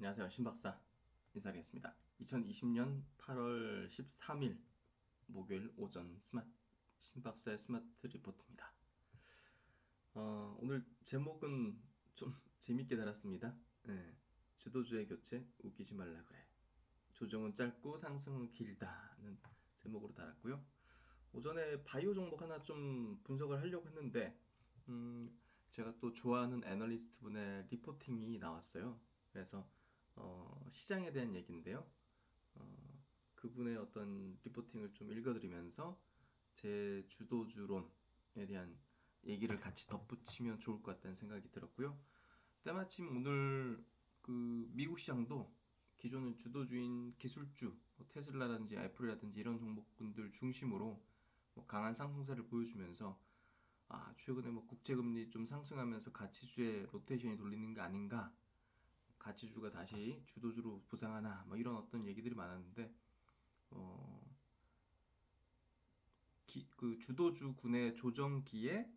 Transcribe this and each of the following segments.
안녕하세요. 신박사 인사드리겠습니다. 2020년 8월 13일 목요일 오전 신박사의 스마트 리포트입니다. 오늘 제목은 좀 재밌게 달았습니다. 네, 주도주의 교체 웃기지 말라 그래. 조정은 짧고 상승은 길다는 제목으로 달았고요. 오전에 바이오 종목 하나 좀 분석을 하려고 했는데 제가 또 좋아하는 애널리스트 분의 리포팅이 나왔어요. 그래서 시장에 대한 얘기인데요. 그분의 어떤 리포팅을 좀 읽어드리면서 제 주도주론에 대한 얘기를 같이 덧붙이면 좋을 것 같다는 생각이 들었고요. 때마침 오늘 그 미국 시장도 기존의 주도주인 기술주, 뭐 테슬라라든지 애플이라든지 이런 종목군들 중심으로 뭐 강한 상승세를 보여주면서 최근에 뭐 국제금리 좀 상승하면서 가치주의 로테이션이 돌리는 게 아닌가, 가치주가 다시 주도주로 부상하나, 뭐 이런 어떤 얘기들이 많았는데, 어, 그 주도주군의 조정기에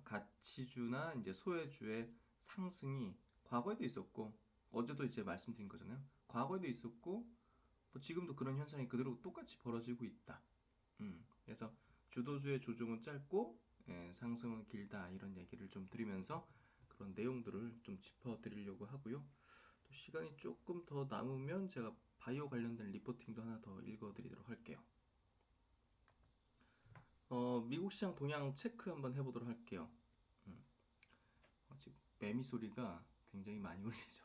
가치주나 이제 소외주의 상승이 과거에도 있었고, 어제도 이제 말씀드린 거잖아요. 과거에도 있었고, 뭐 지금도 그런 현상이 그대로 똑같이 벌어지고 있다. 그래서 주도주의 조정은 짧고 상승은 길다, 이런 얘기를 좀 드리면서 그런 내용들을 좀 짚어드리려고 하고요. 또 시간이 조금 더 남으면 제가 바이오 관련된 리포팅도 하나 더 읽어드리도록 할게요. 미국 시장 동향 체크 한번 해보도록 할게요. 지금 매미 소리가 굉장히 많이 울리죠.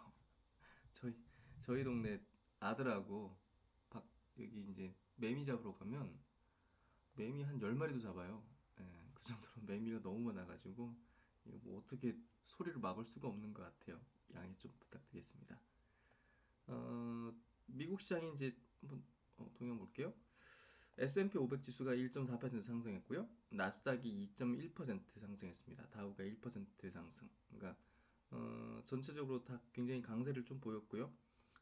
저희 저희 동네 아들하고 여기 이제 매미 잡으러 가면 매미 한 10마리도 잡아요. 그 정도로 매미가 너무 많아가지고 이거 뭐 어떻게 소리를 막을 수가 없는 것 같아요. 양해 좀 부탁드리겠습니다. 미국 시장이 이제 한번 동향 볼게요. S&P 500 지수가 1.4% 상승했고요. 나스닥이 2.1% 상승했습니다. 다우가 1% 상승. 그러니까 전체적으로 다 굉장히 강세를 좀 보였고요.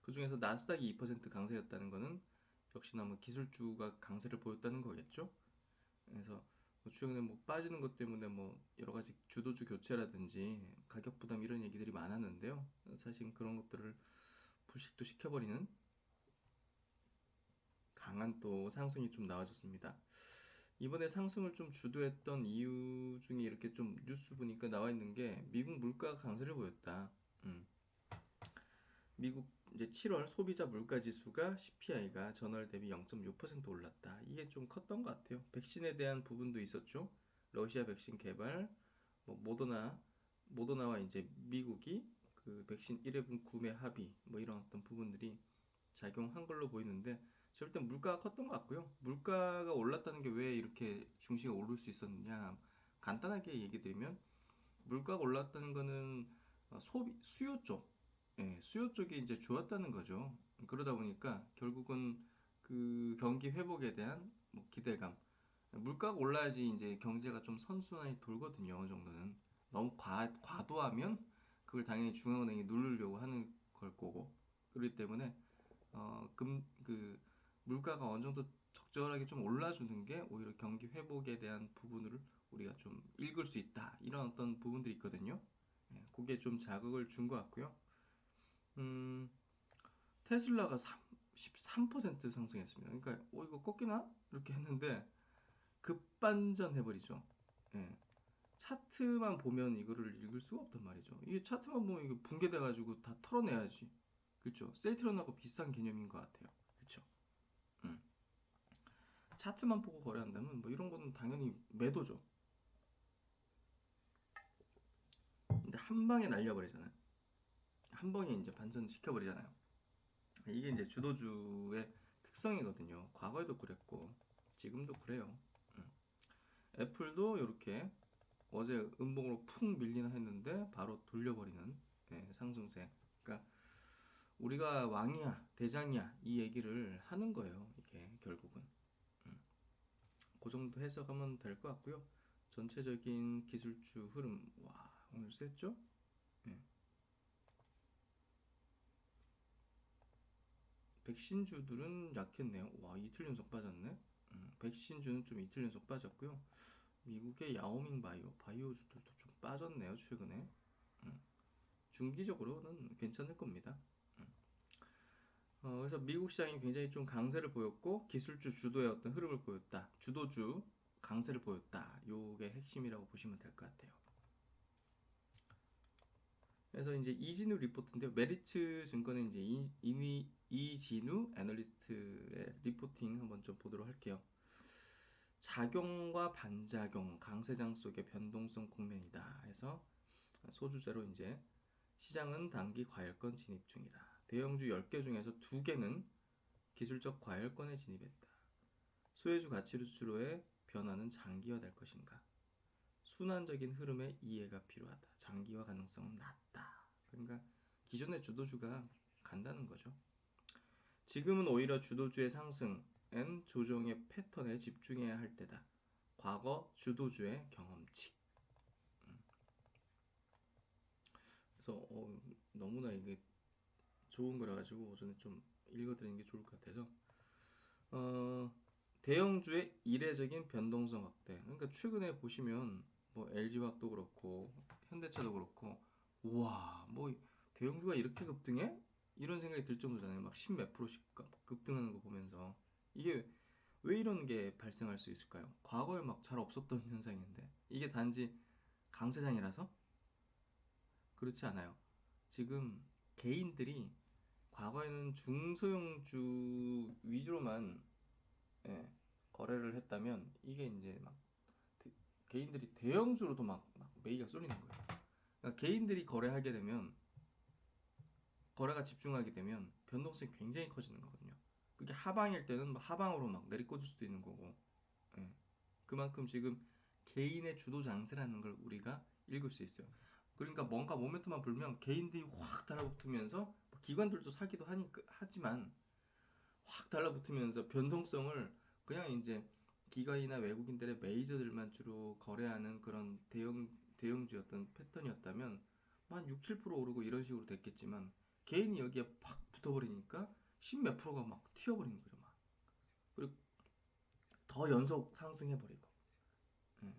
그 중에서 나스닥이 2% 강세였다는 것은 역시나 뭐 기술주가 강세를 보였다는 거겠죠. 그래서 뭐 최근에 뭐 빠지는 것 때문에 뭐 여러 가지 주도주 교체라든지 가격 부담 이런 얘기들이 많았는데요. 사실 그런 것들을 불식도 시켜버리는 강한 또 상승이 좀 나와줬습니다. 이번에 상승을 좀 주도했던 이유 중에 이렇게 좀 뉴스 보니까 나와 있는 게 미국 물가 강세를 보였다. 미국 이제 7월 소비자 물가 지수가 CPI가 전월 대비 0.6% 올랐다. 이게 좀 컸던 것 같아요. 백신에 대한 부분도 있었죠. 러시아 백신 개발, 뭐 모더나와 이제 미국이 그 백신 1회분 구매 합의, 뭐 이런 어떤 부분들이 작용한 걸로 보이는데, 제가 볼 땐 물가가 컸던 것 같고요. 물가가 올랐다는 게 왜 이렇게 중시가 오를 수 있었느냐? 간단하게 얘기 드리면, 물가가 올랐다는 거는 수요 쪽, 수요 쪽이 이제 좋았다는 거죠. 그러다 보니까 결국은 그 경기 회복에 대한 뭐 기대감, 물가가 올라야지 이제 경제가 좀 선순환이 돌거든요. 어느 정도는 너무 과도하면 그걸 당연히 중앙은행이 누르려고 하는 걸 거고, 그렇기 때문에 그 물가가 어느 정도 적절하게 좀 올라주는 게 오히려 경기 회복에 대한 부분을 우리가 좀 읽을 수 있다. 이런 어떤 부분들이 있거든요. 그게 좀 자극을 준 것 같고요. 음, 테슬라가 13% 상승했습니다. 그러니까 이거 꺾이나? 이렇게 했는데 급반전 해버리죠. 예. 차트만 보면 이거를 읽을 수가 없단 말이죠. 이게 차트만 보면 이거 붕괴돼가지고 다 털어내야지. 그렇죠? 셀트론하고 비슷한 개념인 것 같아요. 그렇죠? 음. 차트만 보고 거래한다면 뭐 이런 거는 당연히 매도죠. 근데 한 방에 날려버리잖아요. 한 방에 이제 반전 시켜버리잖아요. 이게 이제 주도주의 특성이거든요. 과거에도 그랬고 지금도 그래요. 애플도 이렇게 어제 음봉으로 푹 밀리나 했는데 바로 돌려버리는 상승세. 그러니까 우리가 왕이야, 대장이야 이 얘기를 하는 거예요. 이게 결국은 그 정도 해석하면 될 것 같고요. 전체적인 기술주 흐름, 와 오늘 셌죠? 예. 백신주들은 약했네요. 와 이틀 연속 빠졌네. 백신주는 좀 이틀 연속 빠졌고요. 미국의 야오밍 바이오주들도 좀 빠졌네요 최근에. 중기적으로는 괜찮을 겁니다. 그래서 미국 시장이 굉장히 좀 강세를 보였고 기술주 주도의 어떤 흐름을 보였다. 주도주 강세를 보였다. 요게 핵심이라고 보시면 될 것 같아요. 그래서 이제 이진우 리포트인데 메리츠 증권의 이제 이진우 애널리스트의 리포팅 한번 좀 보도록 할게요. 작용과 반작용, 강세장 속의 변동성 국면이다. 해서 소주제로 이제 시장은 단기 과열권 진입 중이다. 대형주 10개 중에서 2개는 기술적 과열권에 진입했다. 소외주 가치수로의 변화는 장기화될 것인가? 순환적인 흐름의 이해가 필요하다. 장기화 가능성은 낮다. 그러니까 기존의 주도주가 간다는 거죠. 지금은 오히려 주도주의 상승은 조정의 패턴에 집중해야 할 때다. 과거 주도주의 경험치. 그래서 너무나 이게 좋은 거라 가지고 저는 좀 읽어드리는 게 좋을 것 같아서 대형주의 이례적인 변동성 확대. 그러니까 최근에 보시면 뭐 LG화학도 그렇고 현대차도 그렇고 우와 뭐 대형주가 이렇게 급등해? 이런 생각이 들 정도잖아요. 막 10몇 프로씩 급등하는 거 보면서 이게 왜 이런 게 발생할 수 있을까요? 과거에 막 잘 없었던 현상인데 이게 단지 강세장이라서? 그렇지 않아요. 지금 개인들이 과거에는 중소형주 위주로만 예, 거래를 했다면 이게 이제 막 개인들이 대형주로도 막 매기가 쏠리는 거예요. 그러니까 개인들이 거래하게 되면 거래가 집중하게 되면 변동성이 굉장히 커지는 거거든요. 그게 하방일 때는 하방으로 막 내리꽂을 수도 있는 거고 예. 그만큼 지금 개인의 주도 장세라는 걸 우리가 읽을 수 있어요. 그러니까 뭔가 모멘텀만 불면 개인들이 확 달라붙으면서 기관들도 사기도 하지만 확 달라붙으면서 변동성을 그냥 이제 기관이나 외국인들의 메이저들만 주로 거래하는 그런 대형주였던 패턴이었다면 한 6, 7% 오르고 이런 식으로 됐겠지만 개인이 여기에 팍 붙어버리니까 10 몇 프로가 막 튀어버리는 거죠. 막. 그리고 더 연속 상승해버리고. 예.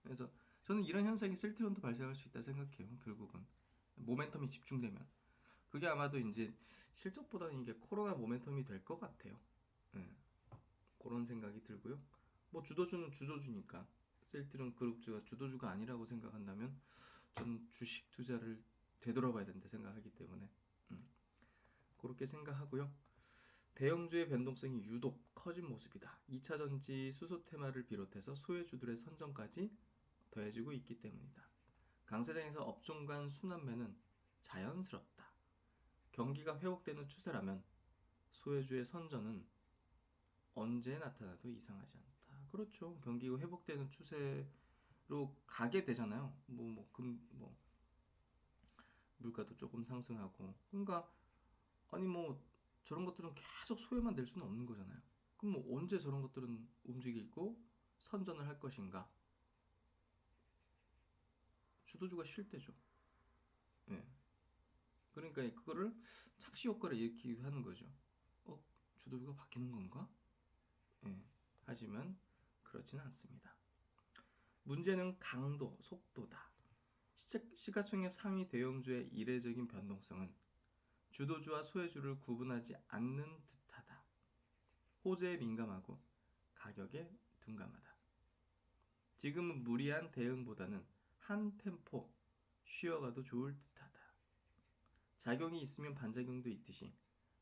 그래서 저는 이런 현상이 실트론도 발생할 수 있다 생각해요. 결국은 모멘텀이 집중되면 그게 아마도 이제 실적보다는 이게 코로나 모멘텀이 될 것 같아요. 예. 그런 생각이 들고요. 뭐 주도주는 주도주니까 셀트론 그룹주가 주도주가 아니라고 생각한다면 저는 주식 투자를 되돌아봐야 된다 생각하기 때문에 그렇게 생각하고요. 대형주의 변동성이 유독 커진 모습이다. 2차전지 수소 테마를 비롯해서 소외주들의 선정까지 더해지고 있기 때문이다. 강세장에서 업종 간 순환매는 자연스럽다. 경기가 회복되는 추세라면 소외주의 선전은 언제 나타나도 이상하지 않다. 그렇죠. 경기가 회복되는 추세로 가게 되잖아요. 물가도 조금 상승하고. 그러니까 아니 뭐 저런 것들은 계속 소외만 될 수는 없는 거잖아요. 그럼 뭐 언제 저런 것들은 움직이고 선전을 할 것인가? 주도주가 쉴 때죠. 예. 그러니까 그거를 착시 효과를 일으키기도 하는 거죠. 주도주가 바뀌는 건가? 예. 하지만 그렇지는 않습니다. 문제는 강도, 속도다. 시가총액 상위 대형주의 이례적인 변동성은 주도주와 소외주를 구분하지 않는 듯하다. 호재에 민감하고 가격에 둔감하다. 지금은 무리한 대응보다는 한 템포 쉬어가도 좋을 듯하다. 작용이 있으면 반작용도 있듯이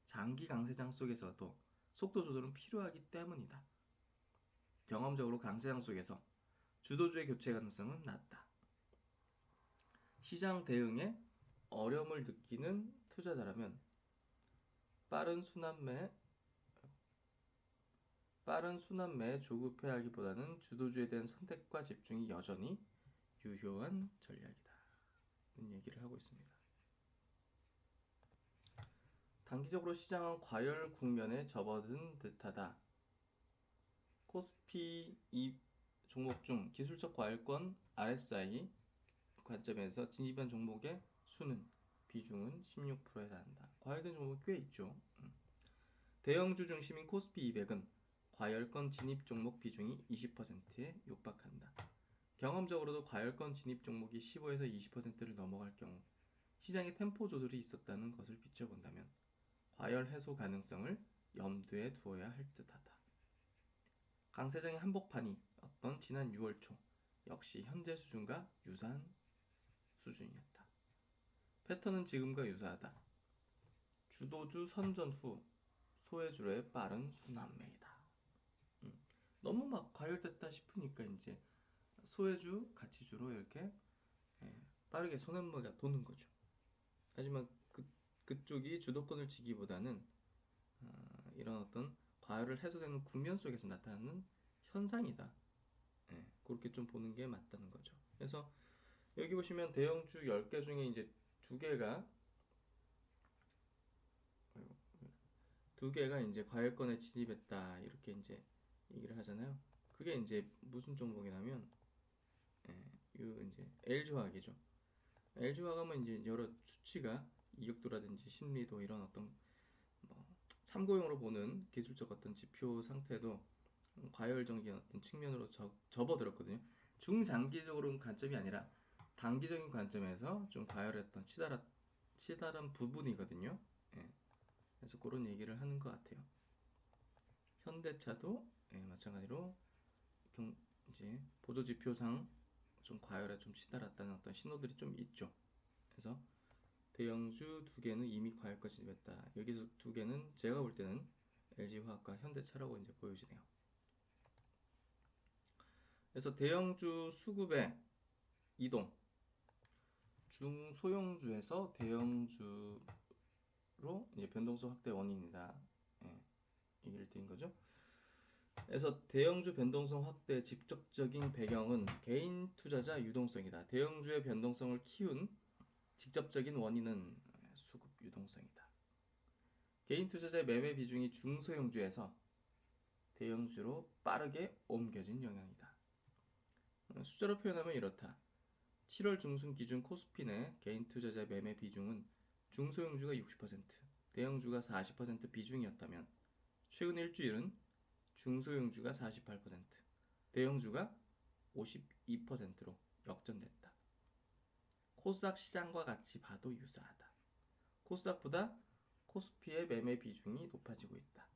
장기 강세장 속에서도 속도 조절은 필요하기 때문이다. 경험적으로 강세장 속에서 주도주의 교체 가능성은 낮다. 시장 대응에 어려움을 느끼는 투자자라면 빠른 순환매에 조급해하기보다는 주도주에 대한 선택과 집중이 여전히 유효한 전략이다. 이런 얘기를 하고 있습니다. 단기적으로 시장은 과열 국면에 접어든 듯하다. 코스피 2 종목 중 기술적 과열권 RSI 관점에서 진입한 종목의 수는 비중은 16%에 달한다. 과열된 종목이 꽤 있죠. 대형주 중심인 코스피 200은 과열권 진입 종목 비중이 20%에 육박한다. 경험적으로도 과열권 진입 종목이 15에서 20%를 넘어갈 경우 시장의 템포 조절이 있었다는 것을 비춰본다면 과열 해소 가능성을 염두에 두어야 할 듯하다. 강세장의 한복판이 어떤 지난 6월 초 역시 현재 수준과 유사한 수준이었다. 패턴은 지금과 유사하다. 주도주 선전 후 소외주로의 빠른 순환매이다. 너무 막 과열됐다 싶으니까 이제 소외주, 가치주로 이렇게 빠르게 순환매가 도는 거죠. 하지만 그쪽이 주도권을 쥐기보다는 이런 어떤 과열을 해소되는 국면 속에서 나타나는 현상이다. 그렇게 좀 보는 게 맞다는 거죠. 그래서 여기 보시면 대형주 10개 중에 이제 두 개가 이제 과열권에 진입했다 이렇게 이제 얘기를 하잖아요. 그게 이제 무슨 종목이냐면 이제 LG화학이죠. LG화학하면 이제 여러 수치가 이격도라든지 심리도 이런 어떤 뭐 참고용으로 보는 기술적 어떤 지표 상태도 과열적인 어떤 측면으로 접어들었거든요. 중장기적으로는 관점이 아니라 단기적인 관점에서 좀 과열했던 치달한 부분이거든요. 그래서 그런 얘기를 하는 것 같아요. 현대차도 마찬가지로 이제 보조지표상 좀 과열에 좀 치달았다는 어떤 신호들이 좀 있죠. 그래서 대형주 두 개는 이미 과열과 진입했다. 여기서 두 개는 제가 볼 때는 LG화학과 현대차라고 이제 보여지네요. 그래서 대형주 수급의 이동, 중소형주에서 대형주로 이제 변동성 확대 원인이다. 얘기를 드린 거죠. 그래서 대형주 변동성 확대 직접적인 배경은 개인 투자자 유동성이다. 대형주의 변동성을 키운 직접적인 원인은 수급 유동성이다. 개인 투자자의 매매 비중이 중소형주에서 대형주로 빠르게 옮겨진 영향이다. 숫자로 표현하면 이렇다. 7월 중순 기준 코스피 내 개인 투자자 매매 비중은 중소형주가 60%, 대형주가 40% 비중이었다면 최근 일주일은 중소형주가 48%, 대형주가 52%로 역전됐다. 코스닥 시장과 같이 봐도 유사하다. 코스닥보다 코스피의 매매 비중이 높아지고 있다.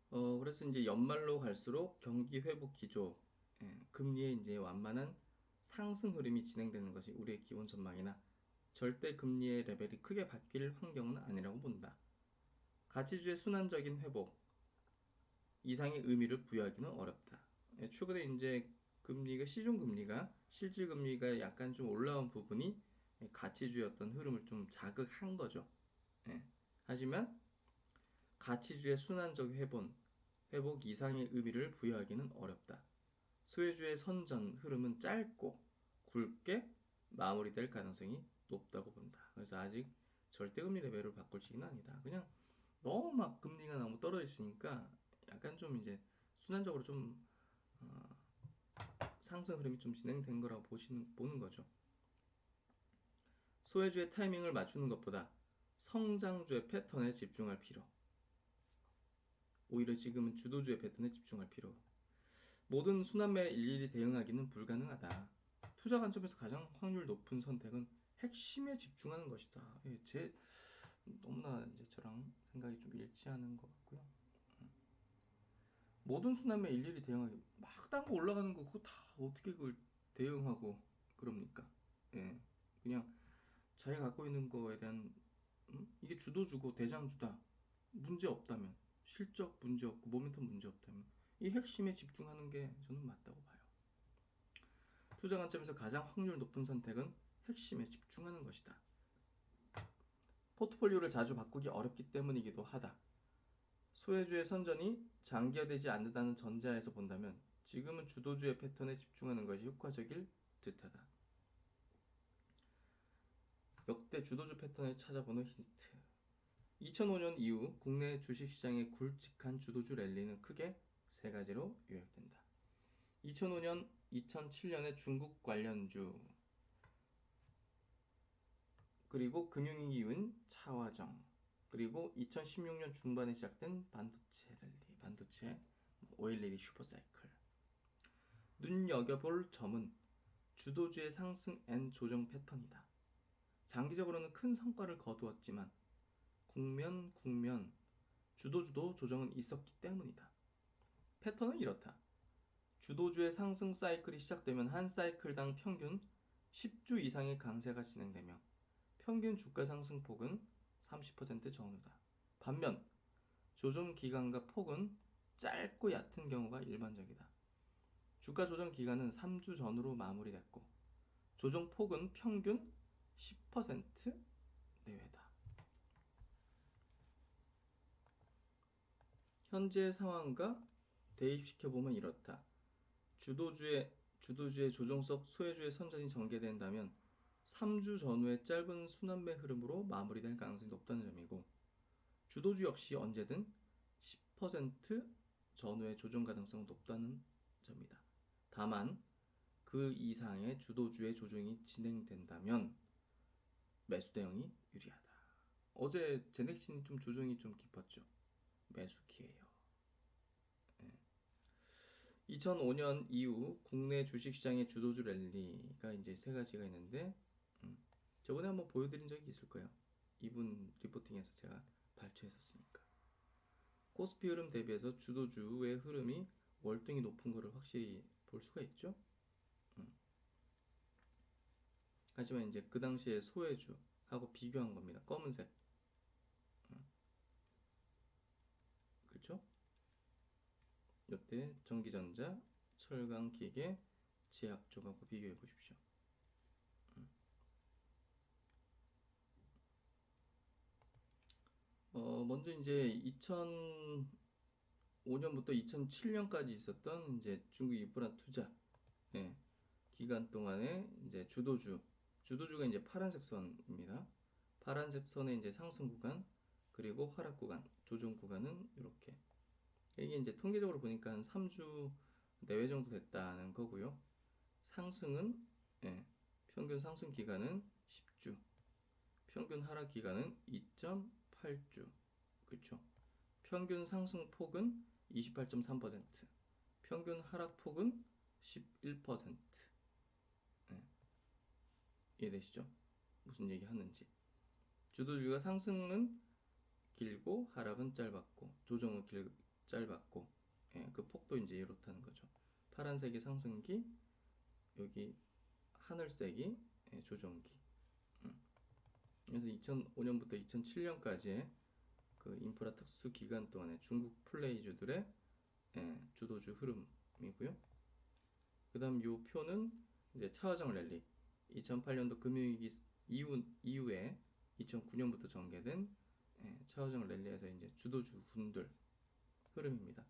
그래서 이제 연말로 갈수록 경기 회복 기조, 금리의 이제 완만한 상승 흐름이 진행되는 것이 우리의 기본 전망이나 절대 금리의 레벨이 크게 바뀔 환경은 아니라고 본다. 가치주의 순환적인 회복 이상의 의미를 부여하기는 어렵다. 최근에 이제 금리가 시중 금리가 실질 금리가 약간 좀 올라온 부분이 가치주의 어떤 흐름을 좀 자극한 거죠. 하지만 가치주의 순환적 회복 이상의 의미를 부여하기는 어렵다. 소외주의 선전 흐름은 짧고 굵게 마무리될 가능성이 높다고 본다. 그래서 아직 절대금리 레벨을 바꿀 시기는 아니다. 그냥 너무 막 금리가 너무 떨어져 있으니까 약간 좀 이제 순환적으로 좀 상승 흐름이 좀 진행된 거라고 보는 거죠. 소외주의 타이밍을 맞추는 것보다 성장주의 패턴에 집중할 필요. 오히려 지금은 주도주의 패턴에 집중할 필요. 모든 순환매에 일일이 대응하기는 불가능하다. 투자 관점에서 가장 확률 높은 선택은 핵심에 집중하는 것이다. 너무나 이제 저랑 생각이 좀 일치하는 것 같고요. 모든 순환매 일일이 대응하기 막 딴 거 올라가는 거 그거 다 어떻게 그걸 대응하고 그럽니까? 그냥 자기가 갖고 있는 거에 대한 이게 주도주고 대장주다 문제 없다면 실적 문제 없고 모멘텀 문제 없다면 이 핵심에 집중하는 게 저는 맞다고 봐요. 투자 관점에서 가장 확률 높은 선택은 핵심에 집중하는 것이다. 포트폴리오를 자주 바꾸기 어렵기 때문이기도 하다. 소외주의 선전이 장기화되지 않는다는 전제하에서 본다면 지금은 주도주의 패턴에 집중하는 것이 효과적일 듯하다. 역대 주도주 패턴을 찾아보는 힌트. 2005년 이후 국내 주식시장의 굵직한 주도주 랠리는 크게 세 가지로 요약된다. 2005년, 2007년의 중국 관련주, 그리고 금융위기 이후인 차화정, 그리고 2016년 중반에 시작된 반도체 랠리, 반도체 OLED 슈퍼사이클. 눈여겨볼 점은 주도주의 상승 앤 조정 패턴이다. 장기적으로는 큰 성과를 거두었지만 국면 주도주도 조정은 있었기 때문이다. 패턴은 이렇다. 주도주의 상승 사이클이 시작되면 한 사이클당 평균 10주 이상의 강세가 진행되며 평균 주가 상승폭은 30% 전후다. 반면 조정 기간과 폭은 짧고 얕은 경우가 일반적이다. 주가 조정 기간은 3주 전후로 마무리됐고 조정 폭은 평균 10% 내외다. 현재 상황과 대입시켜보면 이렇다. 주도주의 조정석 소외주의 선전이 전개된다면 3주 전후의 짧은 순환매 흐름으로 마무리될 가능성이 높다는 점이고, 주도주 역시 언제든 10% 전후의 조정 가능성은 높다는 점이다. 다만 그 이상의 주도주의 조정이 진행된다면 매수 대응이 유리하다. 어제 제넥신이 좀 조정이 좀 깊었죠. 매수 기회예요. 2005년 이후 국내 주식시장의 주도주 랠리가 이제 세 가지가 있는데, 저번에 한번 보여드린 적이 있을 거예요. 이분 리포팅에서 제가 발췌했었으니까. 코스피 흐름 대비해서 주도주의 흐름이 월등히 높은 거를 확실히 볼 수가 있죠. 하지만 이제 그 당시에 소외주하고 비교한 겁니다. 검은색. 그렇죠? 이때 전기전자, 철강기계, 제약 쪽하고 비교해 보십시오. 먼저 이제 2005년부터 2007년까지 있었던 이제 중국 인프라 투자 기간 동안에 이제 주도주가 이제 파란색 선입니다. 파란색 선의 이제 상승 구간, 그리고 하락 구간, 조정 구간은 이렇게. 이게 이제 통계적으로 보니까 한 3주 내외 정도 됐다는 거고요. 상승은 평균 상승 기간은 10주, 평균 하락 기간은 2.8주. 그렇죠? 평균 상승 폭은 28.3%, 평균 하락 폭은 11%. 이해되시죠? 무슨 얘기 하는지. 주도주가 상승은 길고 하락은 짧았고 조정은 짧았고, 그 폭도 이제 이렇다는 거죠. 파란색이 상승기, 여기 하늘색이 조정기. 그래서 2005년부터 2007년까지의 그 인프라 특수 기간 동안에 중국 플레이주들의 주도주 흐름이고요. 그다음 요 표는 이제 차화정 랠리, 2008년도 금융위기 이후에 2009년부터 전개된 차화정 랠리에서 이제 주도주 군들 흐름입니다.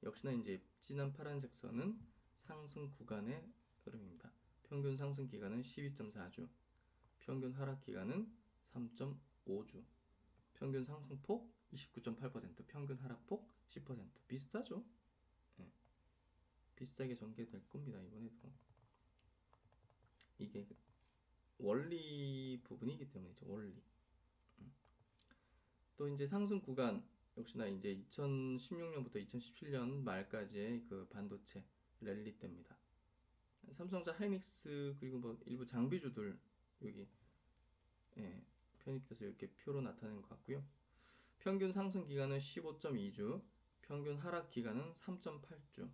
역시나 이제 진한 파란색 선은 상승 구간의 흐름입니다. 평균 상승 기간은 12.4주, 평균 하락 기간은 3.5주, 평균 상승폭 29.8%, 평균 하락폭 10%. 비슷하죠? 비슷하게 전개될 겁니다. 이번에도. 이게 원리 부분이기 때문이죠. 원리. 또 이제 상승 구간 역시나 이제 2016년부터 2017년 말까지의 그 반도체 랠리 때입니다. 삼성전자, 하이닉스, 그리고 뭐 일부 장비주들 여기 편입돼서 이렇게 표로 나타낸 것 같고요. 평균 상승 기간은 15.2주, 평균 하락 기간은 3.8주.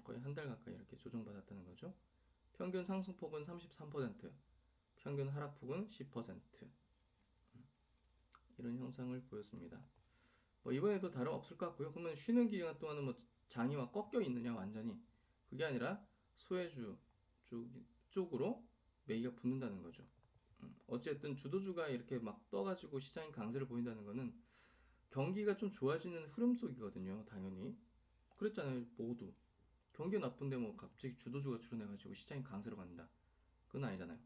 거의 한 달 가까이 이렇게 조정받았다는 거죠. 평균 상승폭은 33%, 평균 하락폭은 10%. 이런 형상을 보였습니다. 뭐 이번에도 다름없을 것 같고요. 그러면 쉬는 기간 동안은 뭐 장이와 꺾여 있느냐 완전히, 그게 아니라 소외주 쪽으로 매기가 붙는다는 거죠. 어쨌든 주도주가 이렇게 막 떠가지고 시장이 강세를 보인다는 거는 경기가 좀 좋아지는 흐름 속이거든요. 당연히 그랬잖아요. 모두 경기가 나쁜데 뭐 갑자기 주도주가 출현해가지고 시장이 강세로 간다, 그건 아니잖아요.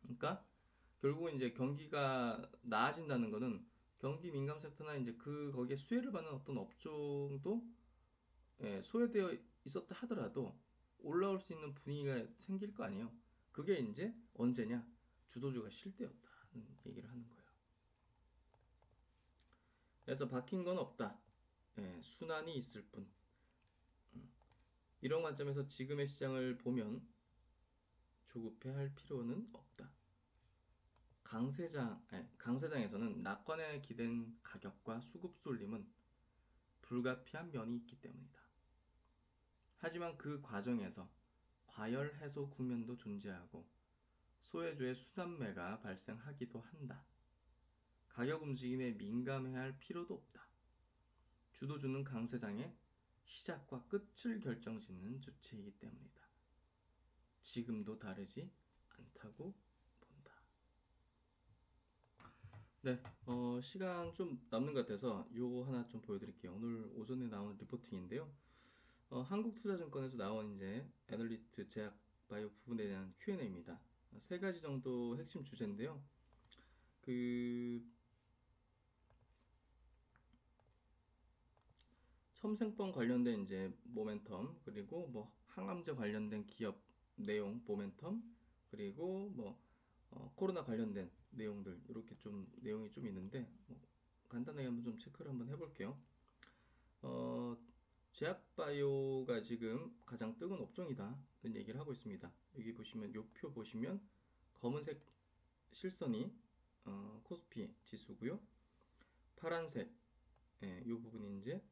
그러니까 결국은 이제 경기가 나아진다는 거는 경기 민감 섹터나 이제 거기에 수혜를 받는 어떤 업종도 소외되어 있었다 하더라도 올라올 수 있는 분위기가 생길 거 아니에요. 그게 이제 언제냐? 주도주가 쉴 때였다는 얘기를 하는 거예요. 그래서 박힌 건 없다. 순환이 있을 뿐. 이런 관점에서 지금의 시장을 보면 조급해할 필요는 없다. 강세장에서는 낙관에 기댄 가격과 수급 쏠림은 불가피한 면이 있기 때문이다. 하지만 그 과정에서 과열 해소 국면도 존재하고 소외주의 순환매가 발생하기도 한다. 가격 움직임에 민감해야 할 필요도 없다. 주도주는 강세장의 시작과 끝을 결정짓는 주체이기 때문이다. 지금도 다르지 않다고 본다. 네, 시간 좀 남는 것 같아서 요거 하나 좀 보여드릴게요. 오늘 오전에 나온 리포팅인데요. 한국투자증권에서 나온 이제 애널리스트 제약 바이오 부분에 대한 Q&A입니다. 세 가지 정도 핵심 주제인데요. 그 첨생법 관련된 이제 모멘텀, 그리고 뭐 항암제 관련된 기업 내용 모멘텀, 그리고 뭐 코로나 관련된 내용들, 이렇게 좀 내용이 좀 있는데 간단하게 한번 좀 체크를 한번 해볼게요. 제약바이오가 지금 가장 뜨거운 업종이다는 얘기를 하고 있습니다. 여기 보시면 요 표 보시면 검은색 실선이 코스피 지수고요. 파란색 요 부분이 이제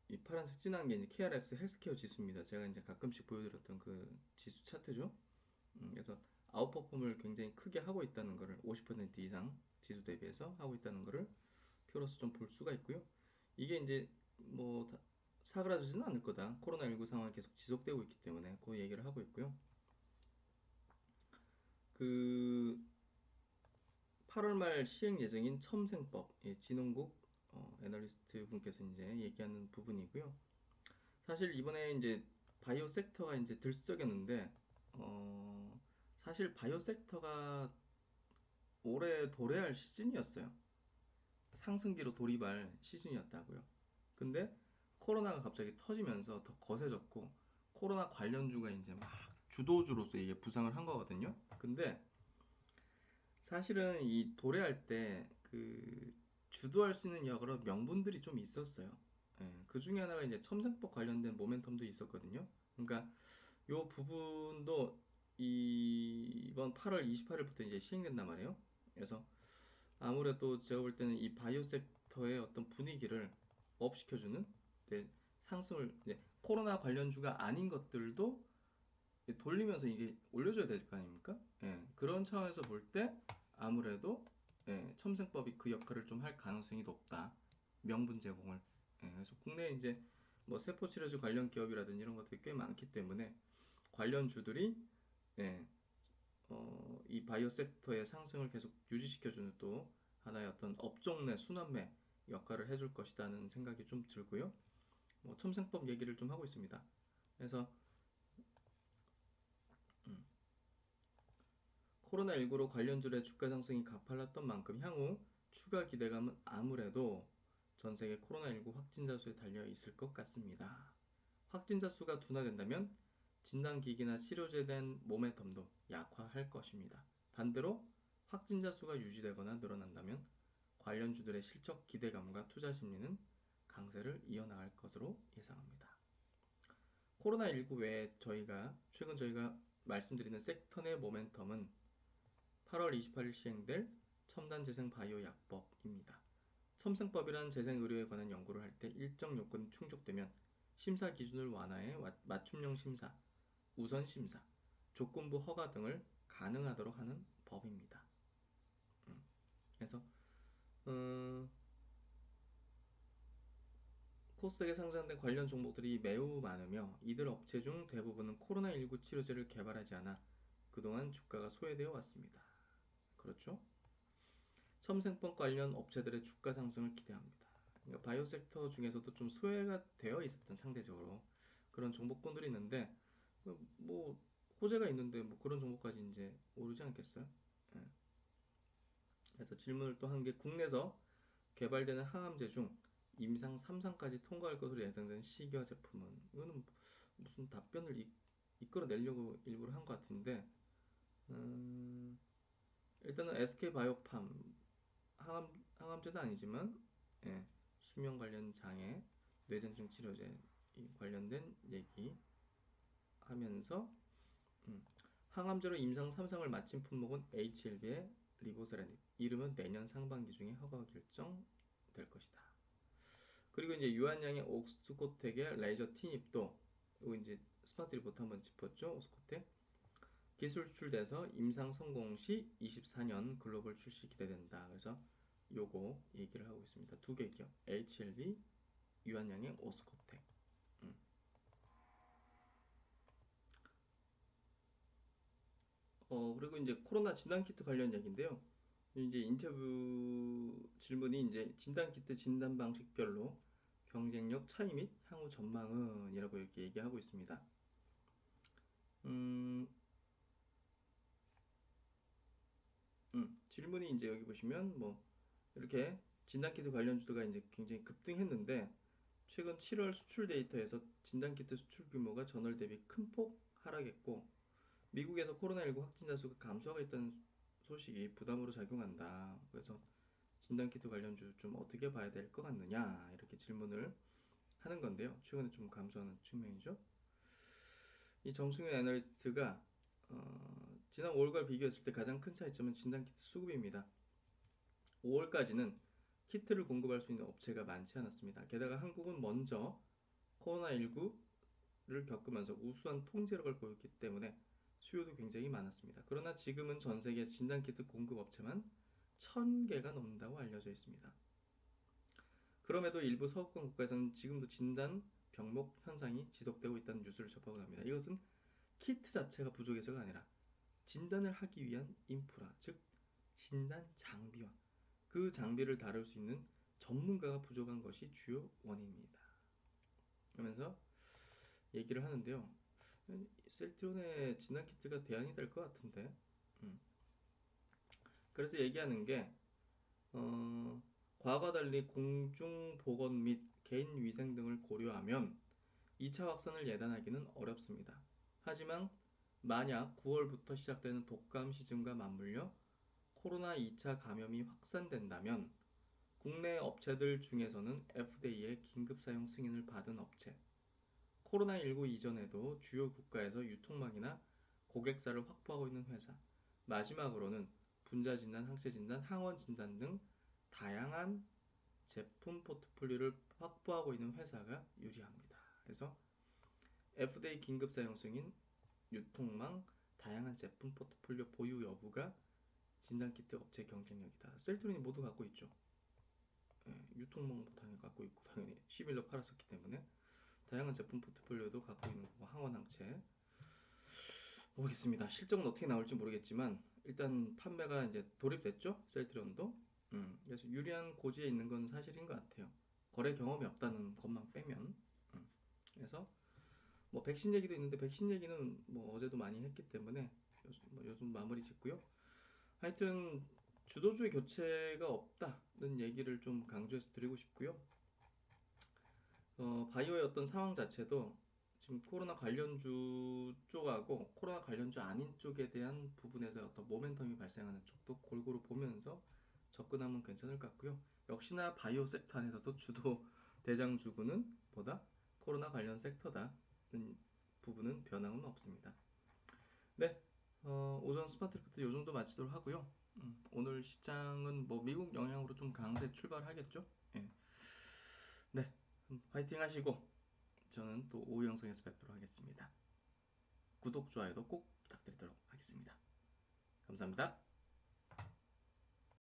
이 파란색 진한 게 이제 KRX 헬스케어 지수입니다. 제가 이제 가끔씩 보여드렸던 그 지수 차트죠. 그래서 아웃퍼폼을 굉장히 크게 하고 있다는 것을 50% 이상 지수 대비해서 하고 있다는 것을 표로서 좀 볼 수가 있고요. 이게 이제 뭐 사그라지지는 않을 거다. 코로나19 상황이 계속 지속되고 있기 때문에 그 얘기를 하고 있고요. 그 8월 말 시행 예정인 첨생법, 진흥국 애널리스트 분께서 이제 얘기하는 부분이고요. 사실 이번에 이제 바이오 섹터가 이제 들썩였는데 사실 바이오 섹터가 올해 도래할 시즌이었어요. 상승기로 돌입할 시즌이었다고요. 근데 코로나가 갑자기 터지면서 더 거세졌고 코로나 관련주가 이제 막 주도주로서 이게 부상을 한 거거든요. 근데 사실은 이 도래할 때 그 주도할 수 있는 여러 명분들이 좀 있었어요. 그 중에 하나가 이제 첨생법 관련된 모멘텀도 있었거든요. 그러니까 요 부분도 이번 8월 28일부터 이제 시행된단 말이에요. 그래서 아무래도 제가 볼 때는 이 바이오 섹터의 어떤 분위기를 업시켜주는 상승을 이제 코로나 관련주가 아닌 것들도 돌리면서 이게 올려줘야 될 거 아닙니까? 그런 차원에서 볼 때 아무래도 첨생법이 그 역할을 좀 할 가능성이 높다. 명분 제공을. 그래서 국내에 이제 뭐 세포치료제 관련 기업이라든지 이런 것들이 꽤 많기 때문에 관련주들이 이 바이오 섹터의 상승을 계속 유지시켜주는 또 하나의 어떤 업종 내 순환매 역할을 해줄 것이라는 생각이 좀 들고요. 뭐 첨생법 얘기를 좀 하고 있습니다. 그래서 코로나19로 관련주의 주가 상승이 가팔랐던 만큼 향후 추가 기대감은 아무래도 전 세계 코로나19 확진자 수에 달려 있을 것 같습니다. 확진자 수가 둔화된다면 진단기기나 치료제에 대한 모멘텀도 약화할 것입니다. 반대로 확진자 수가 유지되거나 늘어난다면 관련주들의 실적 기대감과 투자 심리는 강세를 이어나갈 것으로 예상합니다. 코로나19 외에 최근 저희가 말씀드리는 섹터 내 모멘텀은 8월 28일 시행될 첨단재생 바이오 약법입니다. 첨생법이란 재생의료에 관한 연구를 할 때 일정 요건이 충족되면 심사 기준을 완화해 맞춤형 심사, 우선 심사, 조건부 허가 등을 가능하도록 하는 법입니다. 그래서 코스닥에 상장된 관련 종목들이 매우 많으며 이들 업체 중 대부분은 코로나19 치료제를 개발하지 않아 그동안 주가가 소외되어 왔습니다. 그렇죠? 첨생법 관련 업체들의 주가 상승을 기대합니다. 그러니까 바이오 섹터 중에서도 좀 소외가 되어 있었던 상대적으로 그런 종목군들이 있는데 뭐 호재가 있는데 뭐 그런 종목까지 이제 오르지 않겠어요? 그래서 질문을 또 한 게 국내에서 개발되는 항암제 중 임상 3상까지 통과할 것으로 예상되는 시기화 제품은 이거는 무슨 답변을 이끌어내려고 일부러 한 것 같은데 일단은 SK바이오팜 항암제도 아니지만 수면 관련 장애, 뇌전증 치료제 관련된 얘기 하면서 항암제로 임상 3상을 마친 품목은 HLB의 리보세라닙. 이름은 내년 상반기 중에 허가 결정될 것이다. 그리고 이제 유한양의 옥스코텍의 레이저 티닙도 이거 이제 스마트 리포트 한번 짚었죠. 옥스코텍 기술 출돼서 임상 성공 시 24년 글로벌 출시 기대된다. 그래서 요거 얘기를 하고 있습니다. 두 개 기업 HLB, 유한양의 옥스코텍. 그리고 이제 코로나 진단키트 관련 얘기인데요. 이제 인터뷰 질문이 이제 진단키트 진단 방식별로 경쟁력 차이 및 향후 전망은 이라고 이렇게 얘기하고 있습니다. 질문이 이제 여기 보시면 뭐 이렇게 진단키트 관련 주도가 이제 굉장히 급등했는데 최근 7월 수출 데이터에서 진단키트 수출 규모가 전월 대비 큰 폭 하락했고 미국에서 코로나19 확진자 수가 감소하고 있다는 소식이 부담으로 작용한다. 그래서 진단키트 관련주 좀 어떻게 봐야 될 것 같느냐 이렇게 질문을 하는 건데요. 최근에 좀 감소하는 측면이죠. 이 정승윤 애널리스트가 지난 5월과 비교했을 때 가장 큰 차이점은 진단키트 수급입니다. 5월까지는 키트를 공급할 수 있는 업체가 많지 않았습니다. 게다가 한국은 먼저 코로나19를 겪으면서 우수한 통제력을 보였기 때문에 수요도 굉장히 많았습니다. 그러나 지금은 전 세계 진단키트 공급 업체만 1000개가 넘는다고 알려져 있습니다. 그럼에도 일부 서구권 국가에서는 지금도 진단 병목 현상이 지속되고 있다는 뉴스를 접하고 합니다. 이것은 키트 자체가 부족해서가 아니라 진단을 하기 위한 인프라, 즉 진단 장비와 그 장비를 다룰 수 있는 전문가가 부족한 것이 주요 원인입니다. 그러면서 얘기를 하는데요. 셀트리온의 진단 키트가 대안이 될 것 같은데. 그래서 얘기하는 게 과거와 달리 공중 보건 및 개인 위생 등을 고려하면 2차 확산을 예단하기는 어렵습니다. 하지만 만약 9월부터 시작되는 독감 시즌과 맞물려 코로나 2차 감염이 확산된다면 국내 업체들 중에서는 FDA의 긴급 사용 승인을 받은 업체, 코로나19 이전에도 주요 국가에서 유통망이나 고객사를 확보하고 있는 회사, 마지막으로는 분자 진단, 항체 진단, 항원 진단 등 다양한 제품 포트폴리오를 확보하고 있는 회사가 유리합니다. 그래서 FDA 긴급 사용 승인, 유통망, 다양한 제품 포트폴리오 보유 여부가 진단키트 업체 경쟁력이다. 셀트론이 모두 갖고 있죠. 유통망 당연히 갖고 있고 당연히 11로 팔았었기 때문에 다양한 제품 포트폴리오도 갖고 있는 거고 항원 항체 모르겠습니다. 실적은 어떻게 나올지 모르겠지만 일단 판매가 이제 돌입됐죠. 셀트론도. 그래서 유리한 고지에 있는 건 사실인 것 같아요. 거래 경험이 없다는 것만 빼면. 그래서 뭐 백신 얘기도 있는데 백신 얘기는 뭐 어제도 많이 했기 때문에 요즘 마무리 짓고요. 하여튼 주도주의 교체가 없다는 얘기를 좀 강조해서 드리고 싶고요. 바이오의 어떤 상황 자체도 지금 코로나 관련주 쪽하고 코로나 관련주 아닌 쪽에 대한 부분에서 어떤 모멘텀이 발생하는 쪽도 골고루 보면서 접근하면 괜찮을 것 같고요. 역시나 바이오 섹터 안에서도 주도 대장주군은 보다 코로나 관련 섹터다는 부분은 변함은 없습니다. 네, 오전 스마트 리포트 요 정도 마치도록 하고요. 오늘 시장은 뭐 미국 영향으로 좀 강세 출발하겠죠. 예. 네, 파이팅 하시고 저는 또 오후 영상에서 뵙도록 하겠습니다. 구독, 좋아요도 꼭 부탁드리도록 하겠습니다. 감사합니다.